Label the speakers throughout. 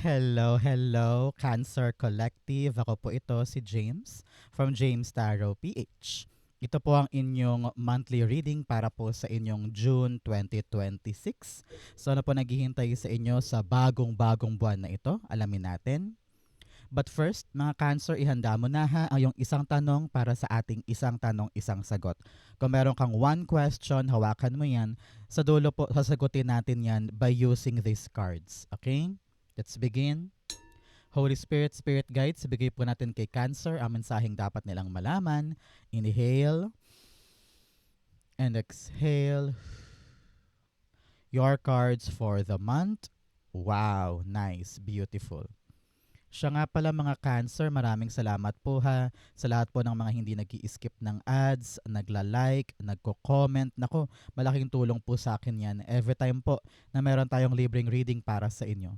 Speaker 1: Hello, hello, Cancer Collective. Ako po ito, si James from James Tarot PH. Ito po ang inyong monthly reading para po sa inyong June 2026. So ano po naghihintay sa inyo sa bagong-bagong buwan na ito? Alamin natin. But first, mga Cancer, ihanda mo na ha ang iyong isang tanong para sa ating isang tanong, isang sagot. Kung meron kang one question, hawakan mo yan. Sa dulo po, sasagutin natin yan by using these cards. Okay? Let's begin. Holy Spirit, Spirit Guides, ibigay po natin kay Cancer ang mensaheng dapat nilang malaman. Inhale and exhale. Your cards for the month. Wow, nice, beautiful. Siya nga pala mga Cancer, maraming salamat po ha sa lahat po ng mga hindi nag-i-skip ng ads, nagla-like, nagko-comment. Nako, malaking tulong po sa akin yan every time po na meron tayong libreng reading para sa inyo.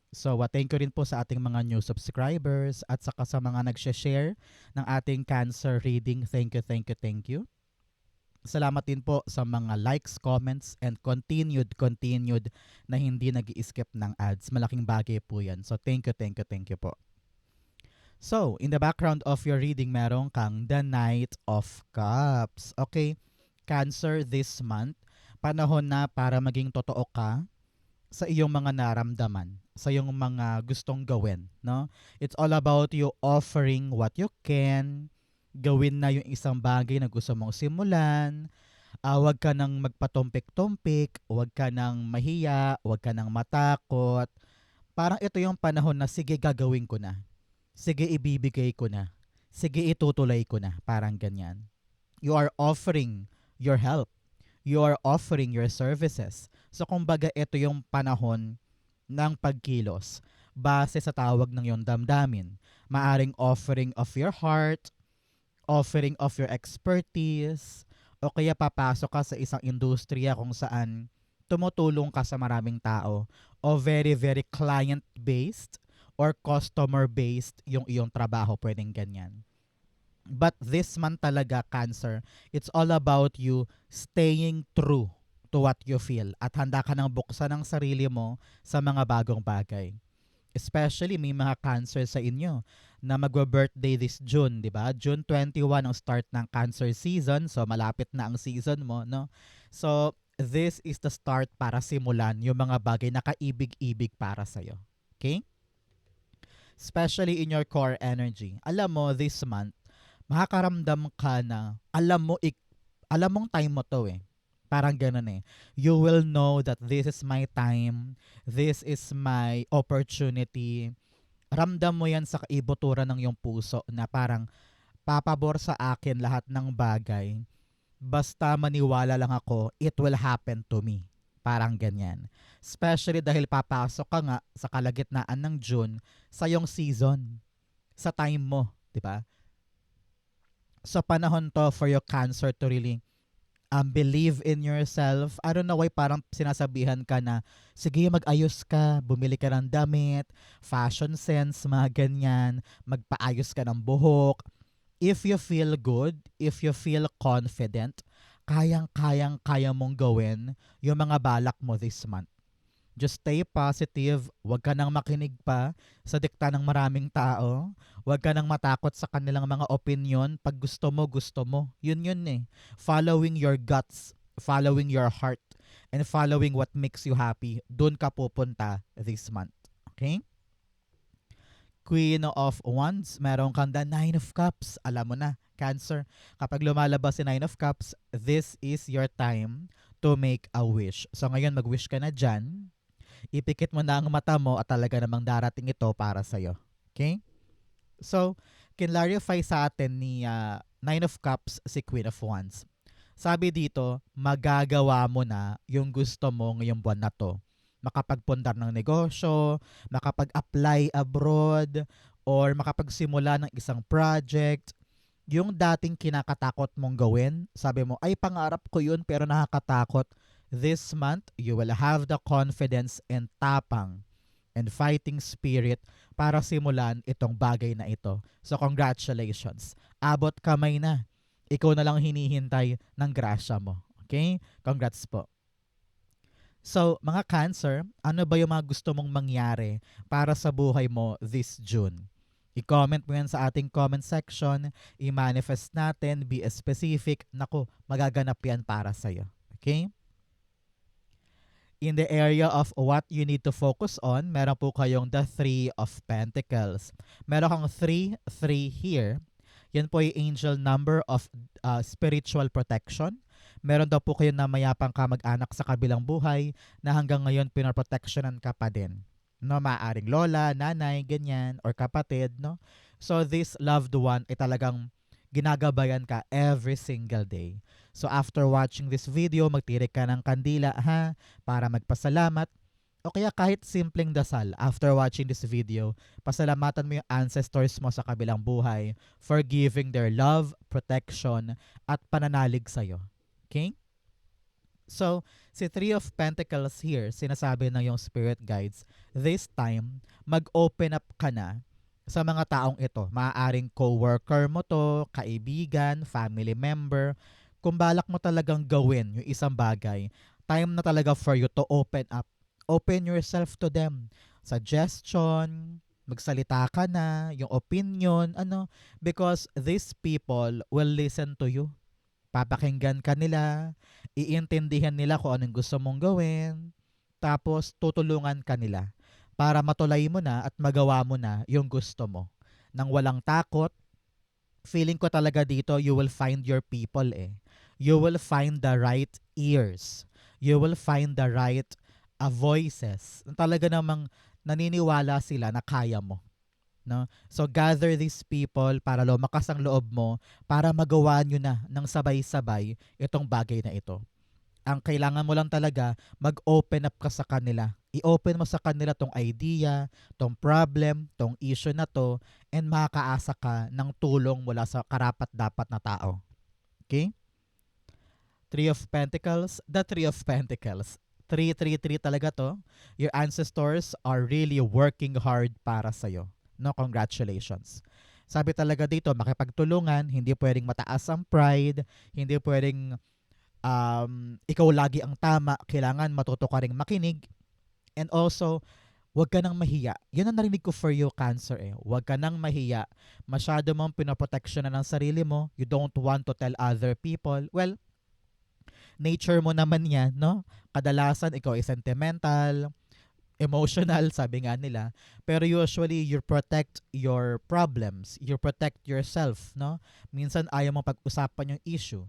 Speaker 1: So, thank you rin po sa ating mga new subscribers at saka sa mga nag-share ng ating Cancer reading. Thank you, thank you, thank you. Salamat din po sa mga likes, comments, and continued na hindi nag-i-skip ng ads. Malaking bagay po yan. So, thank you po. So, in the background of your reading, meron kang the Knight of Cups. Okay, Cancer, this month, panahon na para maging totoo ka sa iyong mga naramdaman, sa iyong mga gustong gawin, no? It's all about you offering what you can, gawin na yung isang bagay na gusto mong simulan. Huwag ka nang magpatumpik-tumpik, huwag ka nang mahiya, huwag ka nang matakot. Parang ito yung panahon na sige gagawin ko na. Sige ibibigay ko na. Sige itutuloy ko na. Parang ganyan. You are offering your help. You are offering your services. So kumbaga ito yung panahon ng pagkilos base sa tawag ng iyong damdamin. Maaring offering of your heart, offering of your expertise, o kaya papasok ka sa isang industriya kung saan tumutulong ka sa maraming tao o very, very client-based or customer-based yung iyong trabaho, pwedeng ganyan. But this month talaga, Cancer, it's all about you staying true to what you feel at handa ka nang buksan ang sarili mo sa mga bagong bagay. Especially may mga Cancer sa inyo na magwa-birthday this June, di ba? June 21 ang start ng Cancer season, so malapit na ang season mo, no? So, this is the start para simulan yung mga bagay na kaibig-ibig para sa'yo. Okay? Especially in your core energy. Alam mo, this month, makakaramdam ka na alam mong time mo to eh. Parang ganun eh. You will know that this is my time, this is my opportunity. Ramdam mo yan sa kaibuturan ng iyong puso na parang papabor sa akin lahat ng bagay. Basta maniwala lang ako, it will happen to me. Parang ganyan. Especially dahil papasok ka nga sa kalagitnaan ng June sa iyong season. Sa time mo, di ba? So panahon to for your Cancer to really believe in yourself. I don't know why parang sinasabihan ka na, sige mag-ayos ka, bumili ka ng damit, fashion sense, mga ganyan, magpaayos ka ng buhok. If you feel good, if you feel confident, kaya mong gawin yung mga balak mo this month. Just stay positive, huwag ka nang makinig pa sa dikta ng maraming tao, huwag ka nang matakot sa kanilang mga opinion. Pag gusto mo. Yun eh. Following your guts, following your heart, and following what makes you happy, dun ka pupunta this month. Okay? Queen of Wands, meron kang the Nine of Cups. Alam mo na, Cancer, kapag lumalabas si Nine of Cups, this is your time to make a wish. So ngayon, mag-wish ka na dyan. Ipikit mo na ang mata mo at talaga namang darating ito para sa'yo. Okay? So, kinlarify sa atin ni Nine of Cups si Queen of Wands. Sabi dito, magagawa mo na yung gusto mo ngayong buwan na to. Makapagpundar ng negosyo, makapag-apply abroad, or makapagsimula ng isang project. Yung dating kinakatakot mong gawin, sabi mo, ay pangarap ko yun pero nakakatakot. This month, you will have the confidence and tapang and fighting spirit para simulan itong bagay na ito. So congratulations. Abot kamay na. Ikaw na lang hinihintay ng grasya mo. Okay? Congrats po. So, mga Cancer, ano ba yung mga gusto mong mangyari para sa buhay mo this June? I-comment mo yan sa ating comment section, i-manifest natin, be specific. Naku, magaganap yan para sa'yo. Okay? In the area of what you need to focus on, meron po kayong the Three of Pentacles. Meron kang 3 here. Yan po yung angel number of spiritual protection. Meron daw po kayo na mayapang kamag-anak sa kabilang buhay na hanggang ngayon pinoprotectionan ka pa din. No, maaring lola, nanay, ganyan, or kapatid, no? So this loved one ay talagang ginagabayan ka every single day. So after watching this video, magtirik ka ng kandila ha, para magpasalamat. O kaya kahit simpleng dasal, after watching this video, pasalamatan mo yung ancestors mo sa kabilang buhay for giving their love, protection, at pananalig sa'yo. Okay? So, si Three of Pentacles here, sinasabi ng yung spirit guides, this time, mag-open up ka na sa mga taong ito. Maaaring co-worker mo to, kaibigan, family member. Kung balak mo talagang gawin yung isang bagay, time na talaga for you to open up. Open yourself to them. Suggestion, magsalita ka na, yung opinion, because these people will listen to you. Papakinggan ka nila, iintindihan nila kung anong gusto mong gawin, tapos tutulungan ka nila para matulay mo na at magawa mo na yung gusto mo. Nang walang takot, feeling ko talaga dito, you will find your people eh. You will find the right ears. You will find the right voices. Talaga namang naniniwala sila na kaya mo. No? So gather these people para lumakas ang loob mo para magawa nyo na ng sabay-sabay itong bagay na ito. Ang kailangan mo lang talaga, mag-open up ka sa kanila. I-open mo sa kanila tong idea, tong problem, tong issue na to, and makakaasa ka ng tulong mula sa karapat-dapat na tao. Okay? Three of Pentacles, the Three of Pentacles. 333 talaga to. Your ancestors are really working hard para sa'yo. No, congratulations. Sabi talaga dito, makipagtulungan, hindi pwedeng mataas ang pride, hindi pwedeng ikaw lagi ang tama, kailangan matuto ka ring makinig. And also, huwag ka nang mahiya. Yun ang narinig ko for you, Cancer eh. Huwag ka nang mahiya. Masyado mong pinoprotection na ng sarili mo. You don't want to tell other people. Well, nature mo naman yan, no? Kadalasan, ikaw ay sentimental, emotional, sabi nga nila. Pero usually, you protect your problems. You protect yourself, no? Minsan, ayaw mo pag-usapan yung issue.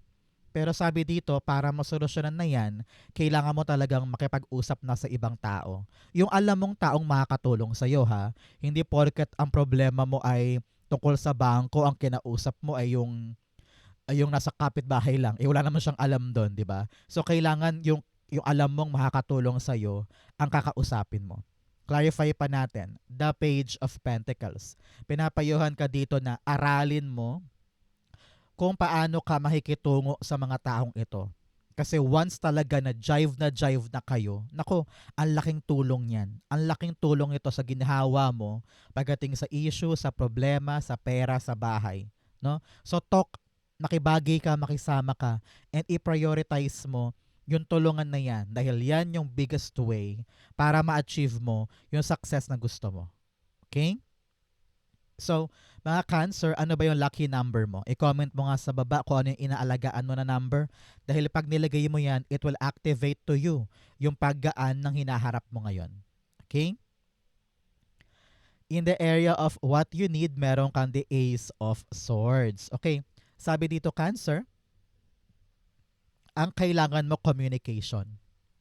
Speaker 1: Pero sabi dito, para masolusyonan na yan, kailangan mo talagang makipag-usap na sa ibang tao. Yung alam mong taong makakatulong sa'yo, ha? Hindi porket ang problema mo ay tungkol sa bangko, ang kinausap mo ay yung nasa kapitbahay lang. Eh, wala naman siyang alam doon, di ba? So, kailangan yung alam mong makakatulong sa'yo ang kakausapin mo. Clarify pa natin, the Page of Pentacles. Pinapayuhan ka dito na aralin mo kung paano ka makikitungo sa mga taong ito. Kasi once talaga na jive na kayo, nako, ang laking tulong yan. Ang laking tulong ito sa ginhawa mo pagdating sa issue, sa problema, sa pera, sa bahay. No? So talk, makibagay ka, makisama ka, and i-prioritize mo yung tulungan na yan dahil yan yung biggest way para ma-achieve mo yung success na gusto mo. Okay? So, mga Cancer, ano ba yung lucky number mo? I-comment mo nga sa baba kung ano yung inaalagaan mo na number. Dahil pag nilagay mo yan, it will activate to you yung paggaan ng hinaharap mo ngayon. Okay? In the area of what you need, meron kang the Ace of Swords. Okay? Sabi dito, Cancer, ang kailangan mo communication.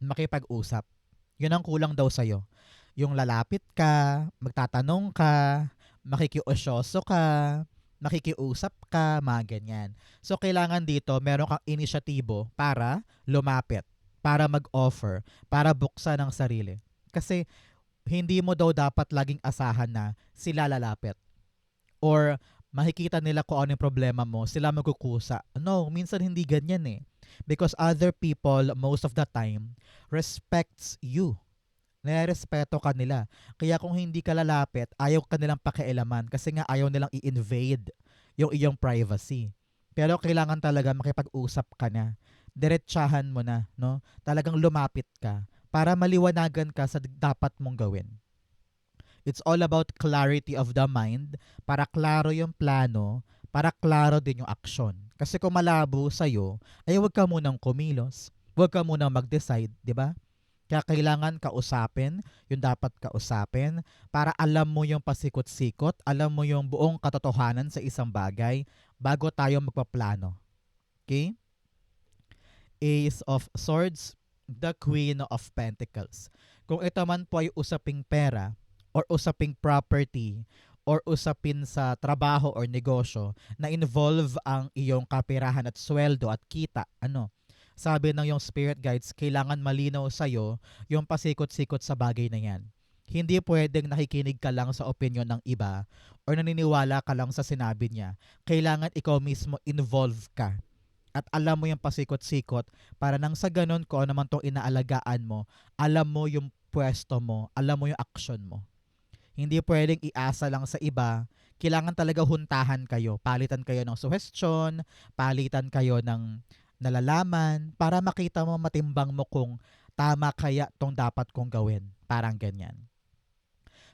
Speaker 1: Makipag-usap. Yun ang kulang daw sa'yo. Yung lalapit ka, magtatanong ka, makikiusyoso ka, makikiusap ka, mga ganyan. So, kailangan dito, meron kang inisyatibo para lumapit, para mag-offer, para buksan ang sarili. Kasi, hindi mo daw dapat laging asahan na sila lalapit. Or, makikita nila kung ano yung problema mo, sila magkukusa. No, minsan hindi ganyan eh. Because other people, most of the time, respects you. Nirespeto ka nila. Kaya kung hindi ka lalapit, ayaw ka nilang pakialaman kasi nga ayaw nilang i-invade yung iyong privacy. Pero kailangan talaga makipag-usap ka na. Diretsahan mo na, no? Talagang lumapit ka para maliwanagan ka sa dapat mong gawin. It's all about clarity of the mind, para klaro yung plano, para klaro din yung aksyon. Kasi kung malabo sa'yo, ay huwag ka munang kumilos. Huwag ka munang mag-decide, di ba? Kaya kailangan kausapin yung dapat kausapin para alam mo yung pasikot-sikot, alam mo yung buong katotohanan sa isang bagay bago tayo magpaplano. Okay? Ace of Swords, the Queen of Pentacles. Kung ito man po ay usaping pera or usaping property or usapin sa trabaho or negosyo na involve ang iyong kapirahan at sweldo at kita, sabi ng yung spirit guides, kailangan malinaw sa'yo yung pasikot-sikot sa bagay na yan. Hindi pwedeng nakikinig ka lang sa opinion ng iba or naniniwala ka lang sa sinabi niya. Kailangan ikaw mismo involve ka at alam mo yung pasikot-sikot para nang sa ganun ko naman tong inaalagaan mo, alam mo yung pwesto mo, alam mo yung action mo. Hindi pwedeng iasa lang sa iba. Kailangan talaga huntahan kayo. Palitan kayo ng suhestyon, palitan kayo ng nalalaman para makita mo, matimbang mo kung tama kaya tong dapat kong gawin. Parang ganyan.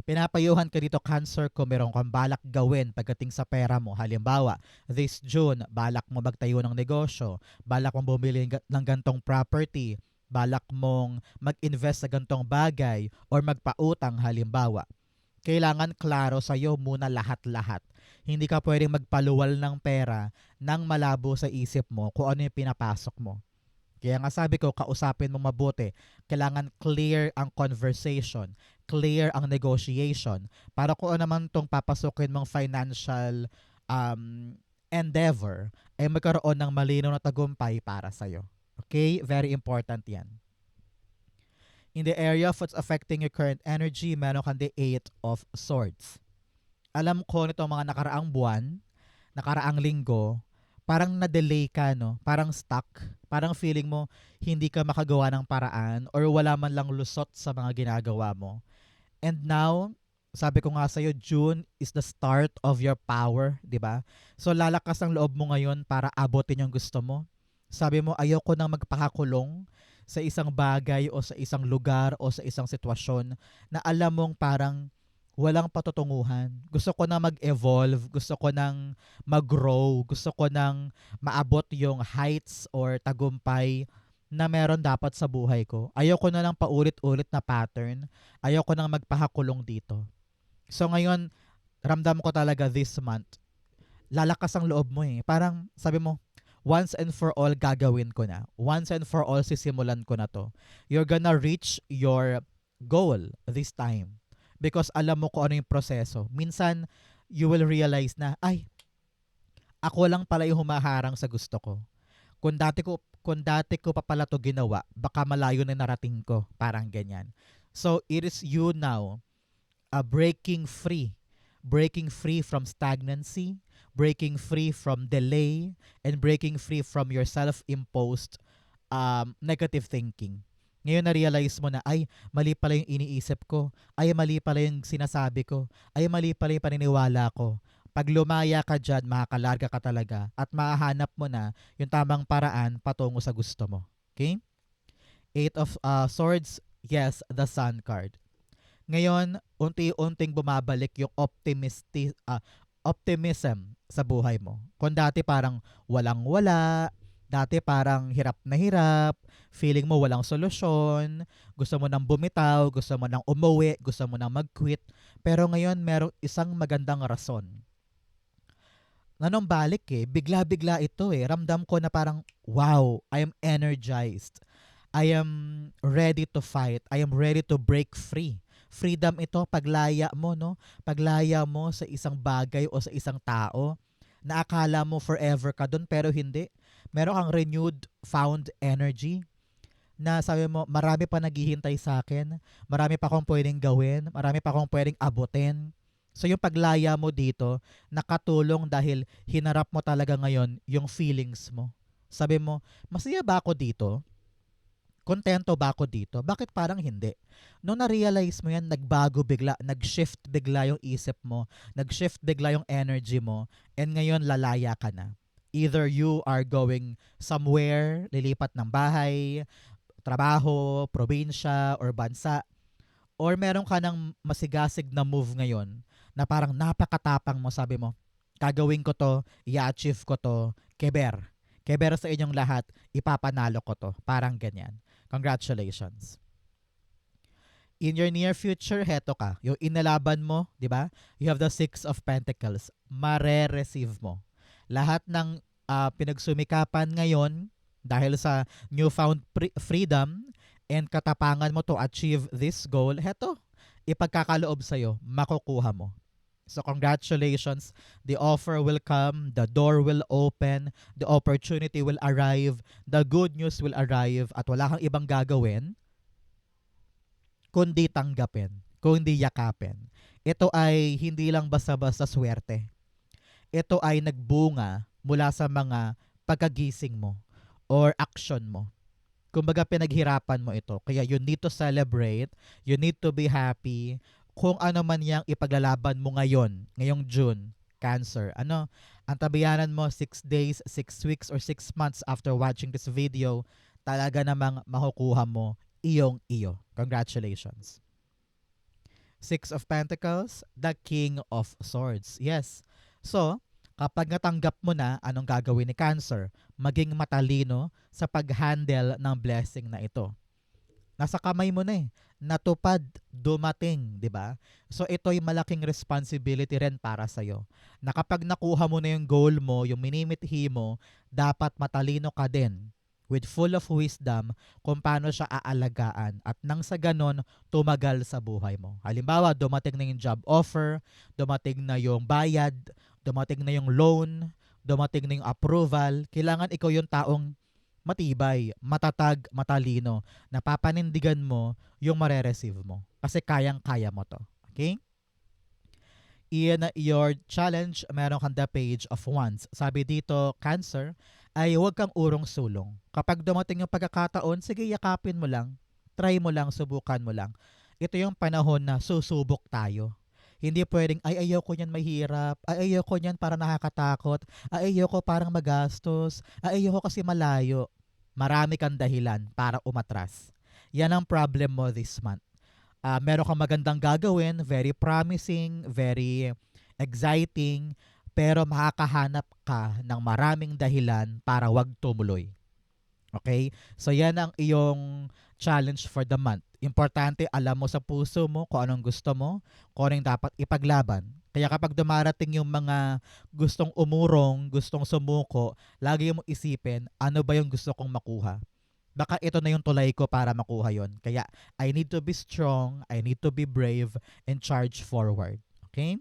Speaker 1: Pinapayuhan ka dito, Cancer, kung meron kang balak gawin pagdating sa pera mo. Halimbawa, this June, balak mo magtayo ng negosyo, balak mong bumili ng gantong property, balak mong mag-invest sa gantong bagay or magpautang halimbawa. Kailangan klaro sa'yo muna lahat-lahat. Hindi ka pwedeng magpaluwal ng pera nang malabo sa isip mo kung ano yung pinapasok mo. Kaya nga sabi ko, kausapin mo mabuti. Kailangan clear ang conversation, clear ang negotiation, para kung ano naman itong papasukin mong financial endeavor, ay magkaroon ng malinaw na tagumpay para sa'yo. Okay? Very important yan. In the area of what's affecting your current energy, meron kang the 8 of Swords. Alam ko nitong mga nakaraang buwan, nakaraang linggo, parang na-delay ka, no? Parang stuck. Parang feeling mo hindi ka makagawa ng paraan or wala man lang lusot sa mga ginagawa mo. And now, sabi ko nga sa'yo, June is the start of your power, di ba? So lalakas ang loob mo ngayon para abutin yung gusto mo. Sabi mo, ayoko nang magpakakulong sa isang bagay o sa isang lugar o sa isang sitwasyon na alam mong parang walang patutunguhan. Gusto ko na mag-evolve, gusto ko nang mag-grow, gusto ko nang maabot yung heights or tagumpay na meron dapat sa buhay ko. Ayoko na lang paulit-ulit na pattern. Ayoko nang magpahakulong dito. So ngayon, ramdam ko talaga this month, lalakas ang loob mo eh. Parang sabi mo, once and for all gagawin ko na. Once and for all sisimulan ko na to. You're gonna reach your goal this time. Because alam mo kung ano yung proseso. Minsan, you will realize na, ay, ako lang pala yung humaharang sa gusto ko. Kung dati ko pa pala to ginawa, baka malayo na narating ko. Parang ganyan. So, it is you now breaking free. Breaking free from stagnancy, breaking free from delay, and breaking free from your self-imposed negative thinking. Ngayon na-realize mo na, ay, mali pala yung iniisip ko. Ay, mali pala yung sinasabi ko. Ay, mali pala yung paniniwala ko. Pag lumaya ka dyan, makakalarga ka talaga at mahahanap mo na yung tamang paraan patungo sa gusto mo. Okay? 8 of Swords, yes, the Sun card. Ngayon, unti-unting bumabalik yung optimism sa buhay mo. Kung dati parang walang-wala, dati parang hirap na hirap, feeling mo walang solusyon, gusto mo nang bumitaw, gusto mo nang umuwi, gusto mo nang mag-quit. Pero ngayon, merong isang magandang rason. Nanong balik eh, bigla-bigla ito eh. Ramdam ko na parang, wow, I am energized. I am ready to fight. I am ready to break free. Freedom ito, paglaya mo, no? Paglaya mo sa isang bagay o sa isang tao na akala mo forever ka dun pero hindi. Meron kang renewed, found energy na sabi mo, marami pa naghihintay sa akin, marami pa akong pwedeng gawin, marami pa akong pwedeng abutin. So yung paglaya mo dito, nakatulong dahil hinarap mo talaga ngayon yung feelings mo. Sabi mo, masaya ba ako dito? Kontento ba ako dito? Bakit parang hindi? Nung na-realize mo yan, nagbago bigla, nag-shift bigla yung isip mo, nag-shift bigla yung energy mo, and ngayon lalaya ka na. Either you are going somewhere, lilipat ng bahay, trabaho, probinsya, or bansa, or meron ka ng masigasig na move ngayon na parang napakatapang mo, sabi mo, gagawin ko to, i-achieve ko to, keber. Keber sa inyong lahat, ipapanalo ko to. Parang ganyan. Congratulations. In your near future, heto ka. Yung inalaban mo, di ba? You have the Six of Pentacles. Mare-receive mo. Lahat ng pinagsumikapan ngayon dahil sa newfound freedom and katapangan mo to achieve this goal, heto, ipagkakaloob sa'yo, makukuha mo. So congratulations, the offer will come, the door will open, the opportunity will arrive, the good news will arrive, at wala kang ibang gagawin kundi tanggapin, kundi yakapin. Ito ay hindi lang basta-basta swerte. Ito ay nagbunga mula sa mga pagkagising mo or action mo. Kumbaga pinaghirapan mo ito. Kaya you need to celebrate, you need to be happy. Kung ano man yang ipaglalaban mo ngayon, ngayong June, Cancer. Ano? Ang tabayanan mo 6 days, 6 weeks, or 6 months after watching this video, talaga namang makukuha mo iyong iyo. Congratulations. Six of Pentacles, the King of Swords. Yes. So, kapag natanggap mo na anong gagawin ni Cancer, maging matalino sa pag-handle ng blessing na ito. Nasa kamay mo na eh. Natupad, dumating, di ba? So ito'y malaking responsibility rin para sa'yo. Na kapag nakuha mo na yung goal mo, yung minimithi mo, dapat matalino ka din with full of wisdom kung paano siya aalagaan at nang sa ganon, tumagal sa buhay mo. Halimbawa, dumating na yung job offer, dumating na yung bayad, dumating na yung loan, dumating na yung approval, kailangan ikaw yung taong matibay, matatag, matalino, napapanindigan mo yung mare-receive mo. Kasi kayang-kaya mo to. Okay? In your challenge, meron kang the Page of Wands. Sabi dito, Cancer, ay huwag kang urong-sulong. Kapag dumating yung pagkakataon, sige, yakapin mo lang. Try mo lang, subukan mo lang. Ito yung panahon na susubok tayo. Hindi pwedeng, ay ayoko niyan mahirap, ay ayoko niyan parang nakakatakot, ay ayoko parang magastos, ay ayoko kasi malayo. Marami kang dahilan para umatras. Yan ang problem mo this month. Meron kang magandang gagawin, very promising, very exciting, pero makakahanap ka ng maraming dahilan para wag tumuloy. Okay? So yan ang iyong challenge for the month. Importante, alam mo sa puso mo kung anong gusto mo, kung anong dapat ipaglaban. Kaya kapag dumarating yung mga gustong umurong, gustong sumuko, lagi mo isipin, ano ba yung gusto kong makuha? Baka ito na yung tulay ko para makuha yon. Kaya, I need to be strong, I need to be brave, and charge forward. Okay?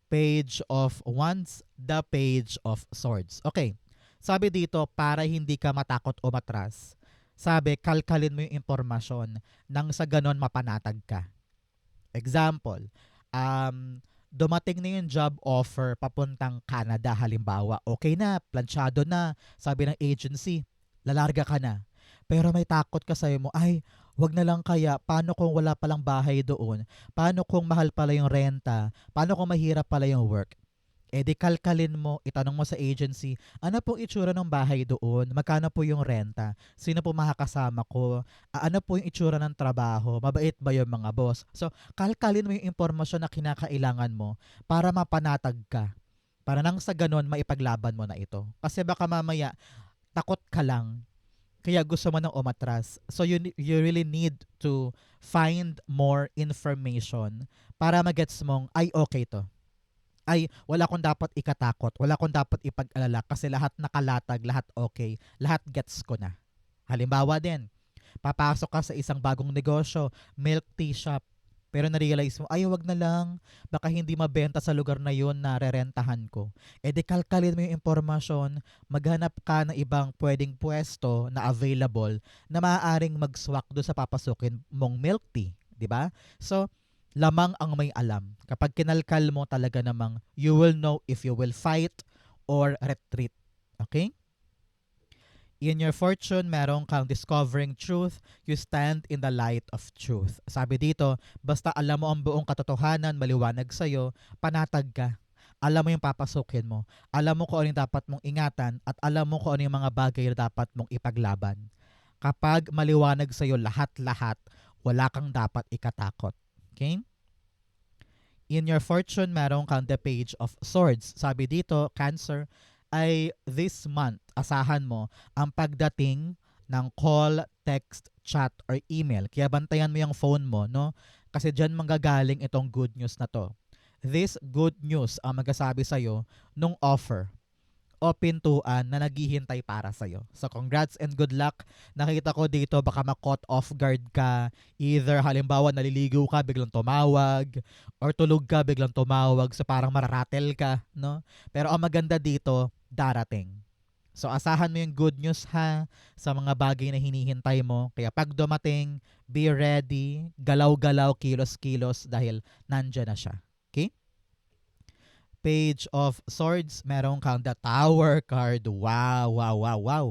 Speaker 1: Page of Wands, the Page of Swords. Okay. Sabi dito, para hindi ka matakot o matras, sabi, kalkalin mo yung impormasyon nang sa ganon mapanatag ka. Example, dumating na yung job offer papuntang Canada halimbawa. Okay na, planchado na, sabi ng agency, lalarga ka na. Pero may takot ka sa'yo mo, ay, wag na lang kaya, paano kung wala palang bahay doon? Paano kung mahal pala yung renta? Paano kung mahirap pala yung work? Eh di kalkalin mo, itanong mo sa agency, ano po itsura ng bahay doon? Magkano po yung renta? Sino po makakasama ko? Ano po yung itsura ng trabaho? Mabait ba yung mga boss? So, kalkalin mo yung impormasyon na kinakailangan mo para mapanatag ka. Para nang sa ganon, maipaglaban mo na ito. Kasi baka mamaya, takot ka lang. Kaya gusto mo nang umatras. So, you really need to find more information para magets mong, ay okay to. Ay, wala akong dapat ikatakot, wala akong dapat ipag-alala kasi lahat nakalatag, lahat okay, lahat gets ko na. Halimbawa din, papasok ka sa isang bagong negosyo, milk tea shop, pero na-realize mo, ay wag na lang, baka hindi mabenta sa lugar na yun na rerentahan ko. E di kalkalin mo yung impormasyon, maghanap ka ng ibang pwedeng pwesto na available na maaaring mag-swak doon sa papasukin mong milk tea. Diba? So, lamang ang may alam. Kapag kinalkal mo talaga namang, you will know if you will fight or retreat. Okay? In your fortune, meron kang discovering truth, you stand in the light of truth. Sabi dito, basta alam mo ang buong katotohanan, maliwanag sa'yo, panatag ka. Alam mo yung papasukin mo. Alam mo kung ano yung dapat mong ingatan at alam mo kung ano yung mga bagay na dapat mong ipaglaban. Kapag maliwanag sa'yo lahat-lahat, wala kang dapat ikatakot. Okay? In your fortune, meron kang the page of swords. Sabi dito, Cancer, ay this month, asahan mo ang pagdating ng call, text, chat, or email. Kaya bantayan mo yung phone mo, no? Kasi dyan manggagaling itong good news na to. This good news ang magsasabi sa'yo nung offer o pintuan na naghihintay para sa'yo. So congrats and good luck. Nakita ko dito baka ma-caught off guard ka. Either halimbawa naliligo ka, biglang tumawag. Or tulog ka, biglang tumawag. So parang mararatel ka. No? Pero ang maganda dito, darating. So asahan mo yung good news ha sa mga bagay na hinihintay mo. Kaya pag dumating, be ready. Galaw-galaw, kilos-kilos dahil nandyan na siya. Okay? Page of Swords, meron kang the Tower card. Wow, wow, wow, wow.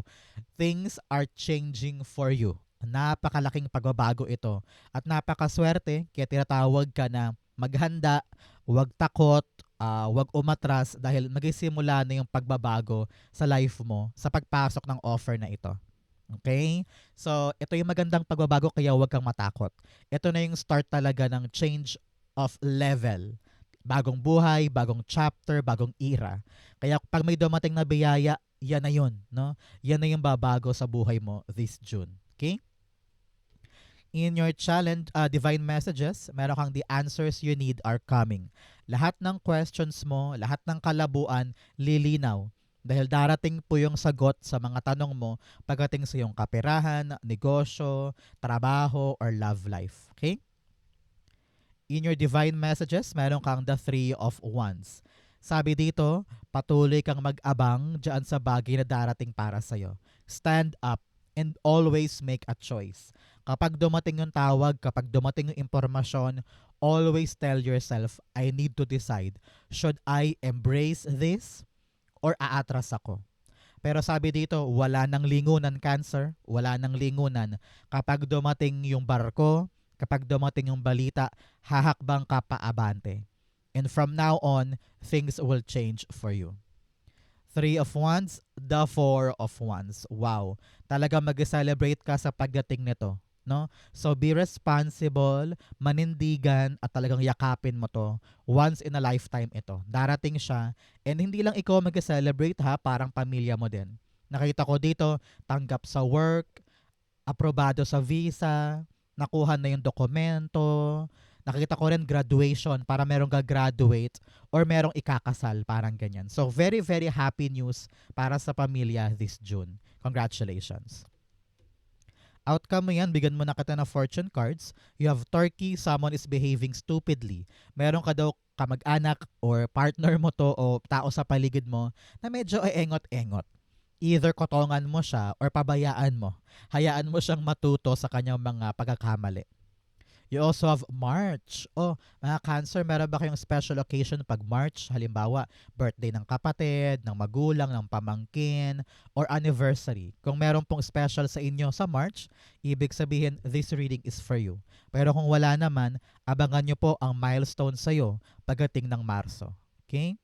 Speaker 1: Things are changing for you. Napakalaking pagbabago ito. At napakaswerte, kaya tinatawag ka na maghanda, huwag takot, huwag umatras dahil magsisimula na yung pagbabago sa life mo sa pagpasok ng offer na ito. Okay? So, ito yung magandang pagbabago kaya huwag kang matakot. Ito na yung start talaga ng change of level. Bagong buhay, bagong chapter, bagong era. Kaya pag may dumating na biyaya, yan na yun. No? Yan na yung babago sa buhay mo this June. Okay? In your challenge, divine messages, meron kang the answers you need are coming. Lahat ng questions mo, lahat ng kalabuan, lilinaw. Dahil darating po yung sagot sa mga tanong mo pagdating sa iyong kaperahan, negosyo, trabaho, or love life. Okay? In your divine messages, meron kang the Three of Wands. Sabi dito, patuloy kang mag-abang dyan sa bagay na darating para sa'yo. Stand up and always make a choice. Kapag dumating yung tawag, kapag dumating yung impormasyon, always tell yourself, I need to decide, should I embrace this or aatras ako? Pero sabi dito, wala nang lingunan, Cancer. Wala nang lingunan. Kapag dumating yung barko, kapag dumating yung balita, hahakbang ka pa abante. And from now on, things will change for you. Three of Wands, the Four of Wands. Wow. Talaga mag-celebrate ka sa pagdating nito. No? So be responsible, manindigan, at talagang yakapin mo to. Once in a lifetime ito. Darating siya. And hindi lang ikaw mag-celebrate ha, parang pamilya mo din. Nakita ko dito, tanggap sa work, aprobado sa visa, nakuha na yung dokumento, nakita ko rin graduation para merong gagraduate or merong ikakasal, parang ganyan. So very, very happy news para sa pamilya this June. Congratulations. Outcome mo yan, bigyan mo na kita ng fortune cards. You have Turkey, someone is behaving stupidly. Meron ka daw kamag-anak or partner mo to o tao sa paligid mo na medyo ay engot-engot. Either kotongan mo siya or pabayaan mo. Hayaan mo siyang matuto sa kanyang mga pagkakamali. You also have March. Oh, mga Cancer, meron ba kayong special occasion pag March? Halimbawa, birthday ng kapatid, ng magulang, ng pamangkin, or anniversary. Kung meron pong special sa inyo sa March, ibig sabihin, this reading is for you. Pero kung wala naman, abangan nyo po ang milestone sa'yo pagdating ng Marso. Okay?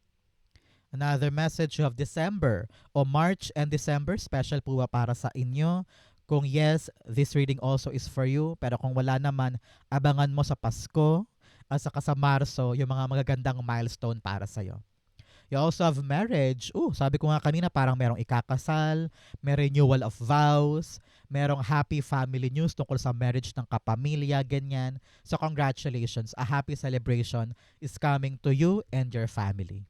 Speaker 1: Another message, you have December. O March and December, special po ba para sa inyo? Kung yes, this reading also is for you. Pero kung wala naman, abangan mo sa Pasko at saka sa Marso yung mga magagandang milestone para sa'yo. You also have marriage. Sabi ko nga kanina parang merong ikakasal, may renewal of vows, merong happy family news tungkol sa marriage ng kapamilya, ganyan. So congratulations, a happy celebration is coming to you and your family.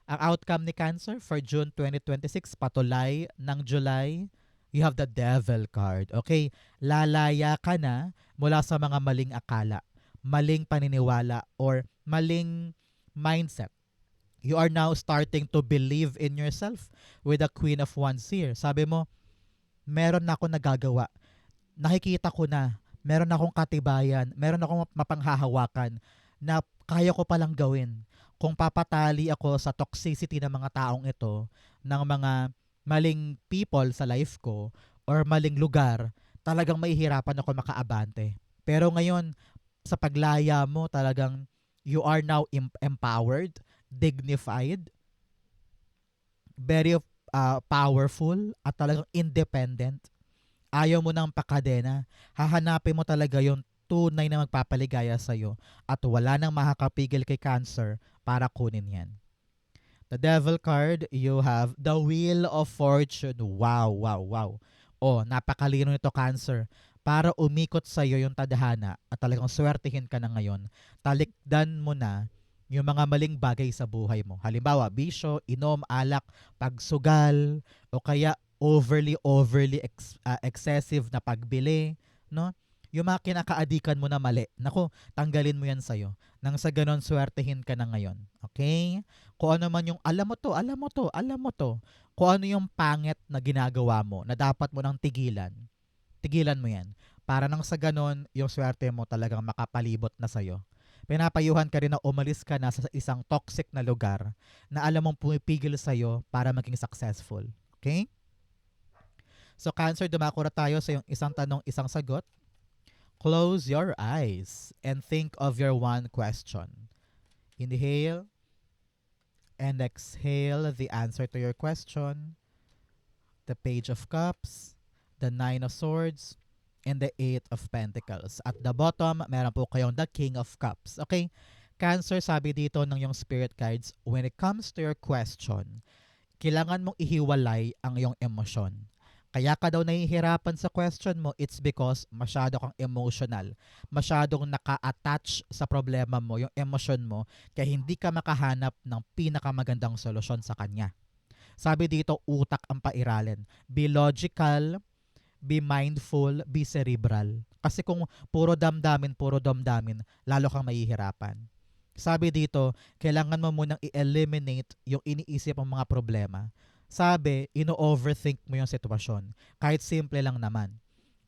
Speaker 1: Ang outcome ni Cancer for June 2026, patulay ng July, you have the Devil card. Okay? Lalaya ka na mula sa mga maling akala, maling paniniwala, or maling mindset. You are now starting to believe in yourself with the Queen of Wands here. Sabi mo, meron na ako nagagawa. Nakikita ko na. Meron akong katibayan. Meron akong mapanghahawakan na kaya ko palang gawin. Kung papatali ako sa toxicity ng mga taong ito, ng mga maling people sa life ko or maling lugar, talagang mahihirapan ako makaabante. Pero ngayon, sa paglaya mo, talagang you are now empowered, dignified, very powerful, at talagang independent. Ayaw mo ng pakadena. Hahanapin mo talaga yung tunay na magpapaligaya sa'yo at wala nang makakapigil kay Cancer para kunin yan. The Devil card, you have the Wheel of Fortune. Wow, wow, wow. Oh, napakalino nito, Cancer. Para umikot sa iyo yung tadhana at talagang swertihin ka na ngayon, talikdan mo na yung mga maling bagay sa buhay mo. Halimbawa, bisyo, inom, alak, pagsugal, o kaya excessive na pagbili, no? Yung mga kinakaadikan mo na mali, nako, tanggalin mo yan sa'yo. Nang sa ganon, swertihin ka na ngayon. Okay? Kung ano man yung alam mo to, alam mo to, alam mo to. Kung ano yung pangit na ginagawa mo na dapat mo nang tigilan, tigilan mo yan. Para nang sa ganon, yung swerte mo talagang makapalibot na sa'yo. Pinapayuhan ka rin na umalis ka na sa isang toxic na lugar na alam mong pumipigil sa'yo para maging successful. Okay? So Cancer, dumako na tayo sa yung isang tanong, isang sagot. Close your eyes and think of your one question. Inhale and exhale the answer to your question. The Page of Cups, the Nine of Swords, and the Eight of Pentacles. At the bottom, meron po kayong the King of Cups. Okay? Cancer, sabi dito ng yung spirit cards, when it comes to your question, kailangan mong ihiwalay ang iyong emosyon. Kaya ka daw nahihirapan sa question mo, it's because masyado kang emotional. Masyadong naka-attach sa problema mo, yung emosyon mo, kaya hindi ka makahanap ng pinakamagandang solusyon sa kanya. Sabi dito, utak ang pairalin. Be logical, be mindful, be cerebral. Kasi kung puro damdamin, lalo kang mahihirapan. Sabi dito, kailangan mo munang i-eliminate yung iniisip mong mga problema. Sabi, ino-overthink mo yung sitwasyon. Kahit simple lang naman.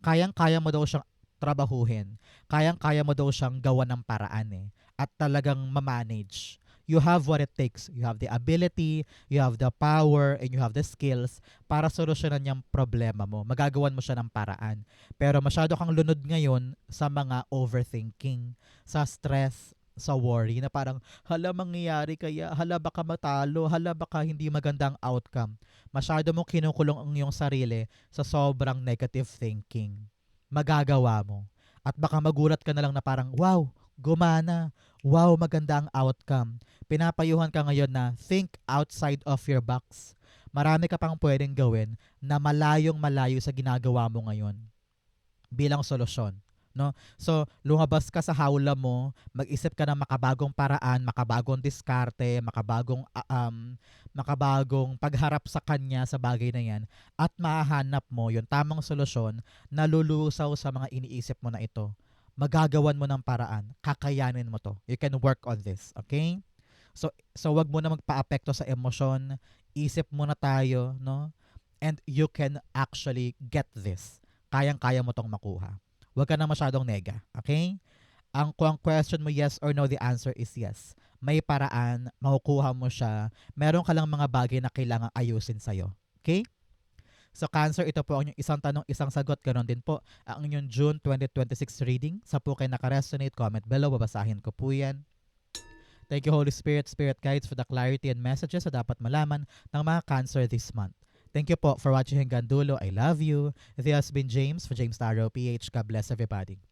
Speaker 1: Kayang-kaya mo daw siyang trabahuhin. Kayang-kaya mo daw siyang gawa ng paraan eh. At talagang ma-manage. You have what it takes. You have the ability, you have the power, and you have the skills para solusyonan yung problema mo. Magagawan mo siya ng paraan. Pero masyado kang lunod ngayon sa mga overthinking, sa stress, sa worry na parang hala mangyayari kaya, hala baka matalo, hala baka hindi magandang outcome. Masyado mong kinukulong ang iyong sarili sa sobrang negative thinking. Magagawa mo. At baka magulat ka na lang na parang wow, gumana. Wow, maganda ang outcome. Pinapayuhan ka ngayon na think outside of your box. Marami ka pang pwedeng gawin na malayong malayo sa ginagawa mo ngayon bilang solusyon. No? So, lumabas ka sa hawla mo, mag-isip ka ng makabagong paraan, makabagong diskarte, makabagong pagharap sa kanya sa bagay na yan at mahahanap mo yung tamang solusyon na lulusaw sa mga iniisip mo na ito. Magagawan mo ng paraan, kakayanin mo to. You can work on this, okay? So wag mo na magpaapekto sa emosyon, isip muna tayo, no? And you can actually get this. Kayang-kaya mo tong makuha. Huwag ka na masyadong nega. Okay? Kung ang question mo yes or no, the answer is yes. May paraan, makukuha mo siya. Meron ka lang mga bagay na kailangang ayusin sa'yo. Okay? So Cancer, ito po ang inyong isang tanong, isang sagot. Ganon din po ang inyong June 2026 reading. Sa po kayo nakaresonate, comment below. Babasahin ko po yan. Thank you Holy Spirit, Spirit Guides for the clarity and messages na dapat malaman ng mga Cancer this month. Thank you po for watching hanggang dulo. I love you. This has been James for James Tarot PH. God bless everybody.